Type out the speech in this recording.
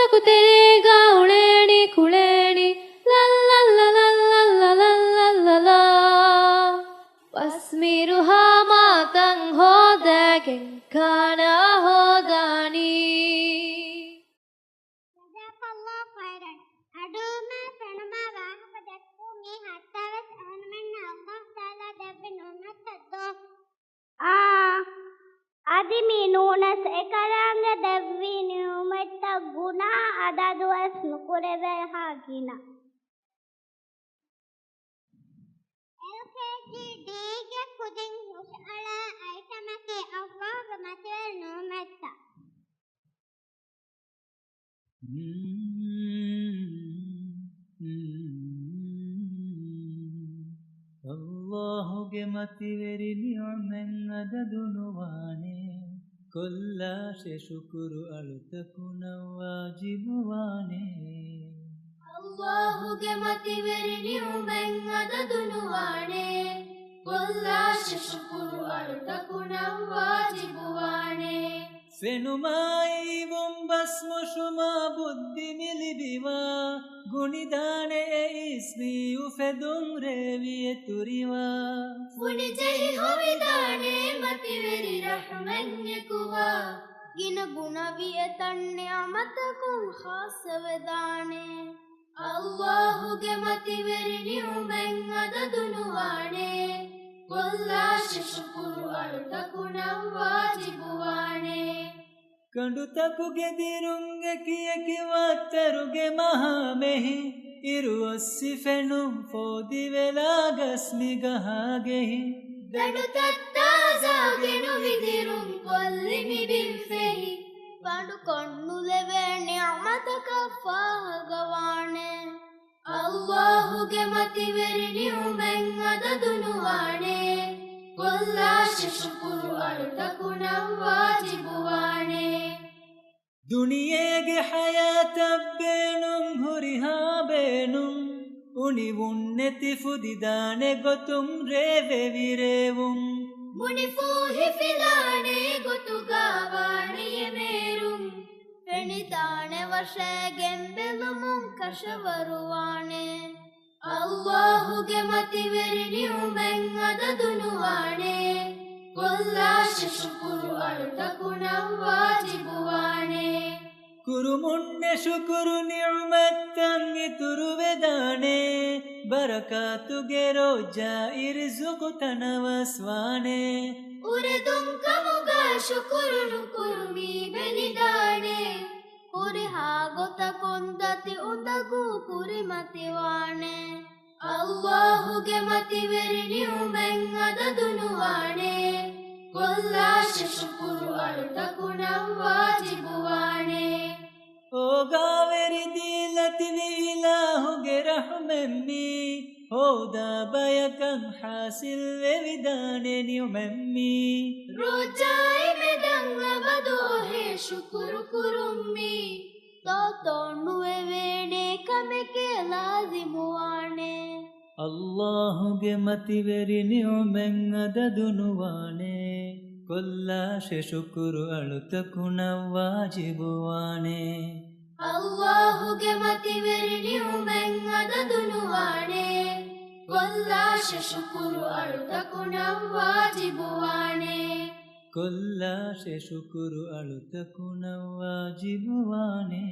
ತಕು ತೆರೆಗ ಉಳೇಣಿ ಕುಳೇಣಿ ಲಲ್ಲಲ್ಲಲ್ಲಲ್ಲಲ್ಲಲ್ಲಲ್ಲ ವಸ್ಮಿರುಹಾ ಮಾತಂ ಹೋದಗೆಂ ಕಾನ ಹೋದಾನಿ ಜಜಾಕಲ್ಲಾಹು ಖೈರನ್ ಅಡುಮ ಪೆಣಮ ವಾಹಕ ದಕ್ಕು ಮಿ ಹತ್ತವಸ್ ಅವನಮೆನ್ನ ಅಲ್ಲಾಹ್ ತಾಲಾ ದಬ್ಬೆ ನೋಮತ್ತದ್ದೋ ಆದಿಮಿ ನೂನಸ್ ಎಕರಾಂಗ ದವ್ವಿ ನ್ಯೂಮೆತ್ತ ಗುಣ ಅದದುವಸ್ ನುಕುರೆವೆ ಹಾಗಿನ ಎಲ್ಕೆಜಿ ಡಿಗೆ ಕುದಿಂ ಹುಷಅಳ ಐಟಮಕ್ಕೆ ಅಲ್ಲಾಹ್ ಮತೆರ್ ನೋಮೆತ್ತ ಅಲ್ಲಾಹುಗೆ ಮತಿವೆರಿ ನಿಯಮೆನ್ ಅದದುನುವಾನೆ ಕೊಲ್ಲಾಶೆ ಶುಕುರು ಅಳುತಕು ನವ್ವಾಜಿಬುವಾನೆ ಅಲ್ಲಾಹುಗೆ ಮತಿವೆರಿ ನಿಯಮೆನ್ ಅದದುನುವಾನೆ ಕೊಲ್ಲಾಶೆ ಶುಕುರು ಅಳುತಕು ನವ್ವಾಜಿಬುವಾನೆ ಫೆನುಮಾಯಿ ಬೊಂಬಸ್ಮು ಶುಮಾ ಬುದ್ಧಿ ಮಿಲಿಬಿವಾ ಗುಣಿದಾನೆ ಇಸ್ಮಿಯು ಫೆದುಂ ರೇವಿಯೆ ತುರಿವಾ ಫುಣಿ ಜೈ ಹೊವಿದಾನೆ ಮತಿವೆರಿ ರಹಮನ್ಯಕುವ ಗಿನ ಗುಣವಿಯ ತನ್ಯ ಮತಕುಂ ಹಾಸವೆದಾನೆ ಅಲ್ಲಾಹುಗೆ ಮತಿವೆರಿ ನಿಯಮೆನ್ ಅದದುನುವಾನೆ ಕೊಲ್ಲಾಶೆ ಶುಕುರು ಅಳುತಕು ನವ್ವಾಜಿಬುವಾನೆ ಕಂಡುತಕು ಗೆದಿರುಂಗೆ ಕಿಯಕಿ ವಾತ್ತರುಗೆ ಮಹಾಮೆಹಿ ಇರುವಸ್ಸಿ ಫೆನುಂ ಫೋದಿವೆಲಾಗಸ್ಮಿಗ ಹಾಗೆಹಿ ಗಡುತತ್ತಾಜಾಗೆನು ವಿದಿರುಂ ಕೊಲ್ಲಿಮಿ ಬಿಲ್ಫೆಹಿ ಪಡು ಕಣ್ಣುಲೆವೆ ನ್ಯಾಮತಕ ಫಾಹಗವಾಣೆ ಅಲ್ಲಾಹುಗೆ ಮತಿವೆರಿ ನಿಯಮೆನ್ ಅದದುನುವಾನೆ ಕೊಲ್ಲಾಶೆ ಶುಕುರು ಅಳುತಕು ನವ್ವಾಜಿಬುವಾನೆ ದುನಿಯೆಗೆ ಹಯಾತಬ್ಬೇನುಂ ಹುರಿಹಾಬೇನುಂ ಉಣಿವುಣ್ಣೆತಿ ಫುದಿದಾನೆ ಗೊತ್ತುಂ ರೇವೆ ವಿರೇವುಂ ಮುನಿಫೂಹಿ ಫಿಲಾನೆ ಗೊತ್ತುಗಾವಾಣಿಯೆ ಮೇರುಂ ಫೆಣಿದಾನೆ ವರ್ಷೆ ಗೆಂಬೆಲು ಮುಂಕಶವರುವಾನೆ ಅಲ್ಲಾಹುಗೆ ಮತಿವೆರಿ ನಿಯಮೆನ್ ಅದದುನುವಾನೆ ಕೊಲ್ಲಾಶೆ ಶುಕುರು ಅಳುತಕು ನವ್ವಾಜಿಬುವಾನೆ ಕುರುಮುಣ್ಣೆ ಶುಕುರು ನಿಯಮತ್ತಂಗಿ ತುರುವೆದಾನೆ ಬರಕಾತುಗೆ ರೋಜಾ ಇರಿಸುಕು ತನವಸ್ವಾನೆ ಉರೆದುಂಕಮುಗ ಶುಕುರುನು ಕುರುಮಿ ಬೆನಿದಾನೆ ಕುರಿ ಹಾಗೊತ ಕೊಂದತಿ ಉದಗು ಕುರಿ ಮತಿವಾಣೆ ಅಲ್ಲಾಹುಗೆ ಮತಿವೆರಿ ನಿಯಮೆನ್ ಅದದುನುವಾನೆ ಕೊಲ್ಲಾಶೆ ಶುಕುರು ಅಳುತಕು ನವ್ವಾಜಿಬುವಾನೆ ಓಗಾವೆರಿ ದೀಲತಿವಿ ಇಲಾಹುಗೆ ರಹಮೆಮ್ಮಿ ಹೋದ ಬಯಕಂ ಹಾಸಿಲ್ ವೆವಿದಾನೆ ನಿಯಮೆಮ್ಮಿ ರೋಜಾಯಿ ಮೆದಂಗ ಬದೋಹೆ ಶುಕುರು ಕುರುಮ್ಮಿ ತೋತೋಣ್ಣುವೆ ವೇಣೆ ಕಮೆಕೆ ಲಾಜಿಮುವಾಣೆ ಅಲ್ಲಾಹುಗೆ ಮತಿವೆರಿ ನಿಯಮೆನ್ ಅದದುನುವಾನೆ ಕೊಲ್ಲಾಶೆ ಶುಕುರು ಅಳುತಕು ನವ್ವಾಜಿಬುವಾನೆ ಅಲ್ಲಾಹುಗೆ ಮತಿವೆರಿ ನಿಯಮೆನ್ ಅದದುನುವಾನೆ ಕೊಲ್ಲಾಶೆ ಶುಕುರು ಅಳುತಕು ನವ್ವಾಜಿಬುವಾನೆ ಕೊಲ್ಲಾಶೆ ಶುಕುರು ಅಳುತಕು ನವ್ವಾಜಿಬುವಾನೆ